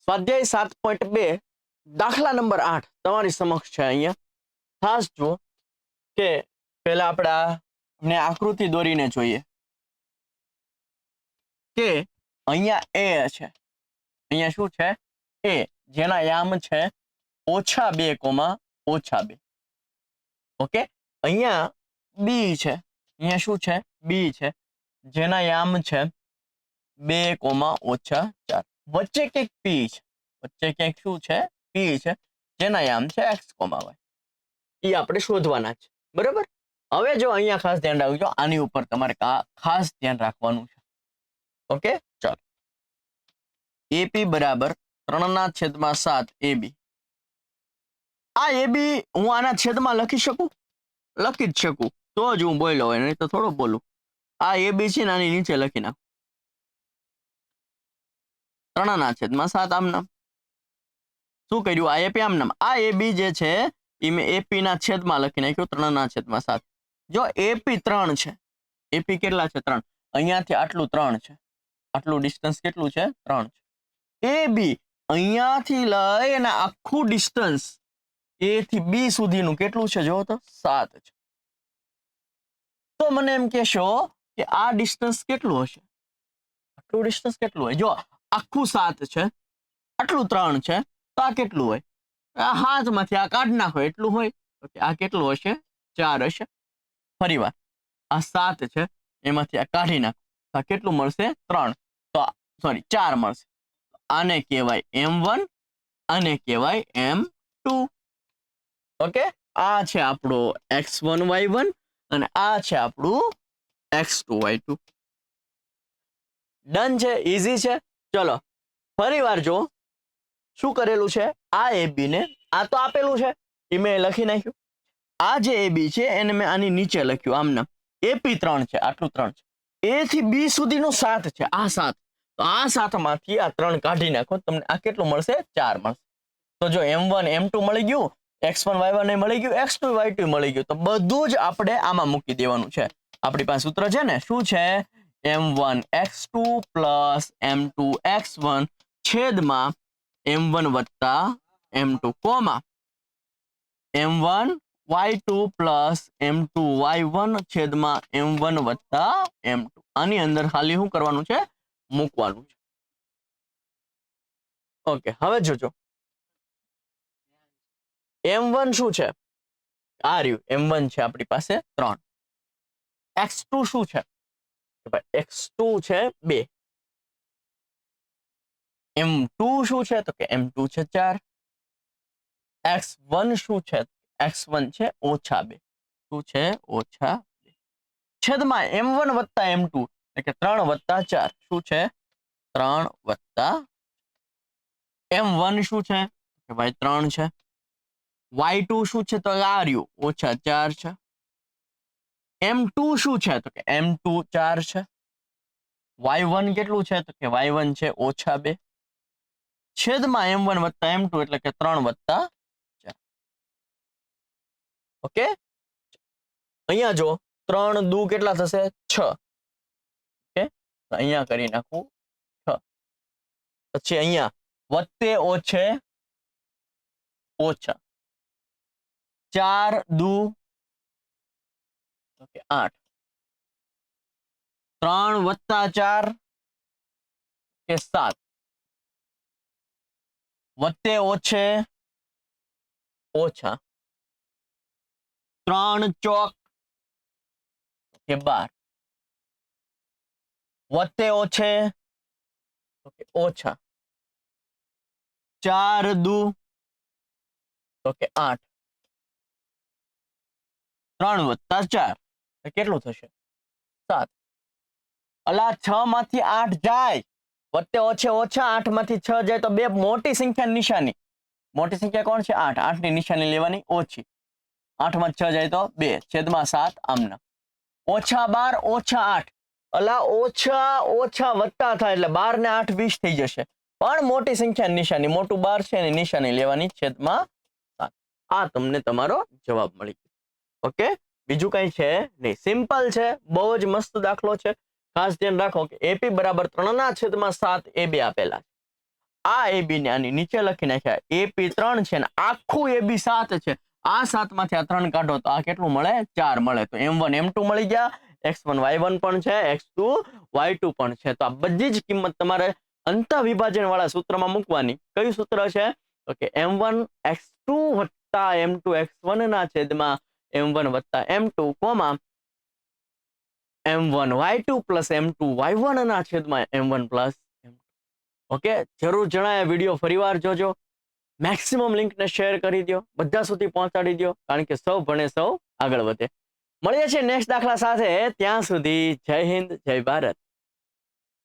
સ્વાધ્યાય 7.2 દાખલા નંબર 8 તમારી સમક્ષ છે. અહીંયા ખાસ જુઓ કે પહેલા આપણે આકૃતિ દોરીને જોઈએ કે અહીંયા એ છે, અહીંયા શું છે એ, જેના યામ છે -2, -2. ઓકે, અહીંયા બી છે, અહીંયા શું છે બી છે, જેના યામ છે 2, -4. વચ્ચે કંઈક પી છે, વચ્ચે કંઈક શું છે પી છે, જેના યામ છે x, y. એ આપણે શોધવાના છે. બરાબર. હવે જો અહીંયા ખાસ ધ્યાન રાખજો, આની ઉપર તમારે ખાસ ધ્યાન રાખવાનું છે. ઓકે, ચાલો. એપી બરાબર 3/7 AB. આ એબી હું આના છેદમાં લખી શકું? લખી જ શકું, તો જ હું બોલ્યો હોય, નહીં તો થોડો બોલું. આ એબી છે ને આની નીચે લખી નાખું 3/7 આમ નામ. શું કર્યું? આ એપી આમ નામ. આ એબી જે છે એ મેં એપી ના છેદમાં લખી નાખ્યું 3/7. જો એપી 3 છે, એપી કેટલા છે? 3. અહીંયાથી આટલું 3 છે, આટલું ડિસ્ટન્સ કેટલું છે? 3 છે. એબી અહીંયાથી લઈ અને આખું ડિસ્ટન્સ એ થી બી સુધીનું કેટલું છે? જો તો 7 છે. તો મને એમ કહેશો કે આ ડિસ્ટન્સ કેટલું હશે? આટલું ડિસ્ટન્સ કેટલું હોય? જો આખું 7 છે, આટલું 3 છે, તો આ કેટલું હોય? આ હાથમાંથી આ કાઢ નાખો એટલું હોય. ઓકે, આ કેટલું હશે? 4 હશે. ફરી વાર, આ 7 છે, એમાંથી આ કાઢી નાખો, આ કેટલું મળશે? 3. તો સોરી 4 મળશે. આને કહેવાય M1, આને કહેવાય M2. ઓકે, આ છે આપણો x1 y1 અને આ છે આપણું x2 y2. ડન છે, ઈઝી છે. ચલો ફરી વાર જો શું કરેલું છે. આ એબી ને આ તો આપેલું છે એ મેં લખી નાખ્યું. આ જે એબી છે એને મેં આની નીચે લખ્યું આમ નામ. એપી 3 છે, આટલું 3 છે. એ થી બી સુધીનું 7 છે, આ 7. તો આ 7 માંથી આ 3 કાઢી નાખો, તમને આ કેટલું મળશે? 4 મળશે. તો જો M1 M2 મળી ગયું, x1 y1 એ મળી ગયું, x2 y2 મળી ગયું. તો બધું જ આપણે આમાં મૂકી દેવાનું છે. આપણી પાસે સૂત્ર છે ને, શું છે? M1 x2 plus M2 x1 છેદમાં M1 વત્તા M2 comma M1 y2 plus M2 y1 છેદમાં M1 વત્તા M2. આની અંદર ખાલી શું કરવાનું છે? મૂકવાનું છે. ઓકે, હવે જોજો M1 શું છે? આ રહ્યું M1 છે આપણી પાસે 3. x2 શું છે? x2 છે 2. M2 શું છે? તો કે M2 છે 4. x1 શું છે? x1 છે -2. શું છે? -2. છેદમાં M1 વત્તા M2 એટલે કે 3 વત્તા 4. શું છે? 3 વત્તા. M1 શું છે? કે ભાઈ 3 છે. y2 શું છે? તો આ રહ્યું -4 છે. M2 શું છે? તો કે M2 4 છે. y1 કેટલું છે? તો કે y1 છે -2. છેદમાં M1 વત્તા M2 એટલે કે 3 વત્તા 4. ઓકે, અહીંયા જો 3 દુ કેટલા થશે? 6. ઓકે, તો અહીંયા કરી નાખું 6. પછી અહીંયા વત્તે ઓછે ઓછા 4 દુ ઓકે 8. 3 વત્તા 4 કે 7. વત્તે ઓછે ઓછા 3 ચોક કે 12. વત્તે ઓછે ઓકે ઓછા 4 દુ ઓકે 8. 3 વત્તા 4 કેટલું થશે? 7. અલા 6 માંથી 8 જાય, વત્તે ઓછે ઓછા 8 માંથી 6 જાય તો બે મોટી સંખ્યાની નિશાની. મોટી સંખ્યા કોણ છે? 8. 8 ની નિશાની લેવાની ઓછી. 8 માં 6 જાય તો 2 છેદમાં 7 આમના. -12 -8. અલા ઓછા ઓછા વત્તા થાય એટલે 12 ને 8 20 થઈ જશે. પણ મોટી સંખ્યાની નિશાની, મોટું 12 છે એની નિશાની લેવાની છેદમાં 7. આ તમને તમારો જવાબ મળી ગયો. ઓકે, બીજું કઈ છે નહીં, સિમ્પલ છે, બહુ જ મસ્ત દાખલો છે. ખાસ ધ્યાન રાખો કે એપી બરાબર 3/7 AB આપેલા છે. આ AB ને આની નીચે લખી નાખ્યા. AP 3 છે ને આખું AB 7 છે. આ 7 માંથી આ 3 કાઢો તો આ કેટલું મળે? 4 મળે. તો M1 M2 મળી ગયા, X1 Y1 પણ છે, X2 Y2 પણ છે. તો આ બધી જ કિંમત તમારે અંતઃવિભાજન વાળા સૂત્રમાં મૂકવાની. કયું સૂત્ર છે? તો કે M1 X2 વત્તા M2 X1 ના છેદમાં M1 વત્તા M2 comma M1 Y2 plus M2 Y1 ના છેદમાં M1 પ્લસ M2. ઓકે, જરૂર જણાય વિડીયો ફરીવાર જોજો. મેક્સિમમ લિંકને શેર કરી દો, બધા સુધી પહોંચાડી દો, કારણ કે સૌ ભણે સૌ આગળ વધે. મળીએ છીએ નેક્સ્ટ દાખલા સાથે. ત્યાં સુધી જય હિન્દ, જય ભારત.